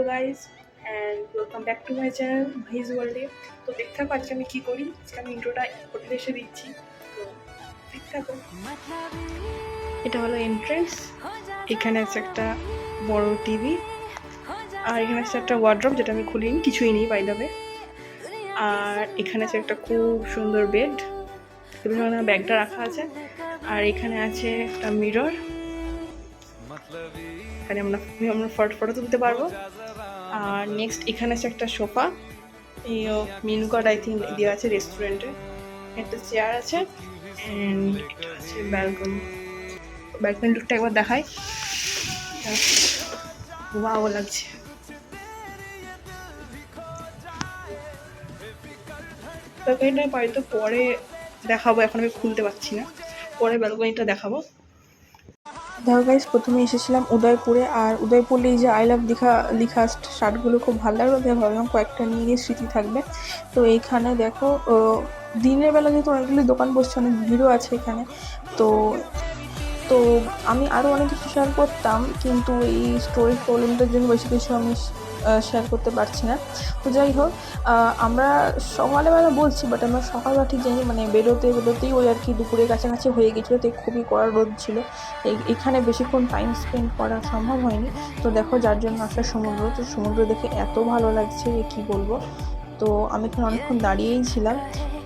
Guys and welcome back to my channel ভাইজ ওয়ার্ল্ডে। তো দেখতে থাকো আজকে আমি কী করি। আজকে আমি ইন্ট্রোটা হোটেলে এসে দিচ্ছি, তো দেখতে থাকো। এটা হলো এন্ট্রেন্স। এখানে আছে একটা বড় টিভি, আর এখানে আছে একটা ওয়ার্ড্রপ যেটা আমি খুলিনি, কিছুই নেই বাই দ্য ওয়ে। আর এখানে আছে একটা খুব সুন্দর বেড, এখানে ব্যাগটা রাখা আছে। আর এখানে আছে একটা মিরর, এখানে আমরা ফটো তুলতে পারবো। আর নেক্সট এখানে আছে একটা সোফা, এই মেনু কার্ড আই থিঙ্ক দেওয়া আছে রেস্টুরেন্টে। একটা চেয়ার আছে অ্যান্ড এটা আছে ব্যালকনি। ব্যালকনি লুকটা একবার দেখাই, ওয়াও লাগছে। ব্যালকনিটা বাড়িতে পরে দেখাবো, এখন আমি খুলতে পারছি না, পরে ব্যালকনিটা দেখাবো। দেখো গাইস, প্রথমে এসেছিলাম উদয়পুরে, আর উদয়পুরে এই যে আই লাভ দীঘা লেখা শার্টগুলো খুব ভালো লাগলো, তাই ভাবলাম কয়েকটা নিয়ে গিয়ে স্মৃতি থাকবে। তো এইখানে দেখো দিনের বেলা যেহেতু অনেকগুলো দোকান বসছে, অনেক ভিড়ও আছে এখানে। তো তো আমি আরও অনেক কিছু শেয়ার করতাম, কিন্তু এই স্টোরেজ প্রবলেমটার জন্য বেশি কিছু আমি শেয়ার করতে পারছি না। তো যাই হোক, আমরা সকালবেলা বলছি, বাট আমরা সকালবেলা ঠিক জানি, মানে বেরোতেই ওই আর কি দুপুরের কাছাকাছি হয়ে গেছিলো। তো খুবই কড়া রোদ ছিল, এখানে বেশিক্ষণ টাইম স্পেন্ড করা সম্ভব হয়নি। তো দেখো, যার জন্য আসলে সমুদ্র, তো সমুদ্র দেখে এত ভালো লাগছে যে কী বলবো। তো আমি এখানে অনেকক্ষণ দাঁড়িয়েই ছিলাম।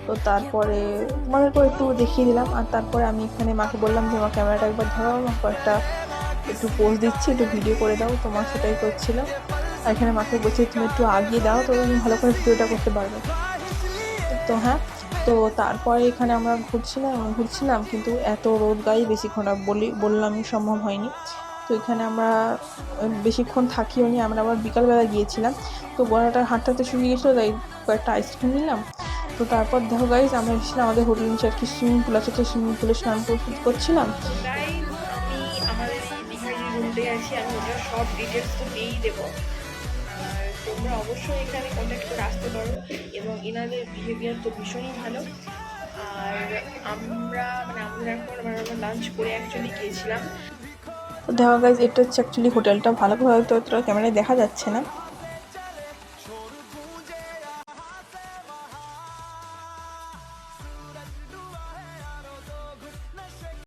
তো তারপরে তোমাদেরকেও একটু দেখিয়ে দিলাম। আর তারপরে আমি এখানে মাকে বললাম যে মা ক্যামেরাটা একবার ধরাও, আমার কয়েকটা একটু পোজ দিচ্ছি, একটু ভিডিও করে দাও। তো মা সেটাই করছিল। আর এখানে মাকে বলছি তুমি একটু আগিয়ে দাও, তো তুমি ভালো করে ভিডিওটা করতে পারবে। তো হ্যাঁ, তো তারপরে এখানে আমরা ঘুরছিলাম, কিন্তু এত রোদ গায়ে বেশিক্ষণ বললামই সম্ভব হয়নি। তো এখানে আমরা বেশিক্ষণ থাকিও নি, আমরা আবার বিকালবেলা গিয়েছিলাম। তো গলাটা হাঁটতে শুকিয়ে গেছিলো, তাই কয়েকটা আইসক্রিম নিলাম। তো তারপর দেখো গাইজ, আমরা এসেছিলাম আমাদের হোটেল নিচে আর কি সুইমিং পুল আছে, তো সুইমিং পুলে স্নান করছিলাম। আমি আমাদের দীঘায় যে রুমটায় আছি, আমি ওটার সব ডিটেলস তো দিয়েই দেবো। আর তোমরা অবশ্যই এখানে কন্ট্যাক্ট করে আসতে পারো, এবং এনাদের বিহেভিয়ার তো ভীষণই ভালো। আর আমাদের এখন আমরা লাঞ্চ করে অ্যাকচুয়ালি গিয়েছিলাম। তো দেখো গাইজ, এটা হচ্ছে অ্যাকচুয়ালি হোটেলটা, ভালো করে হয়তো ক্যামেরায় দেখা যাচ্ছে না।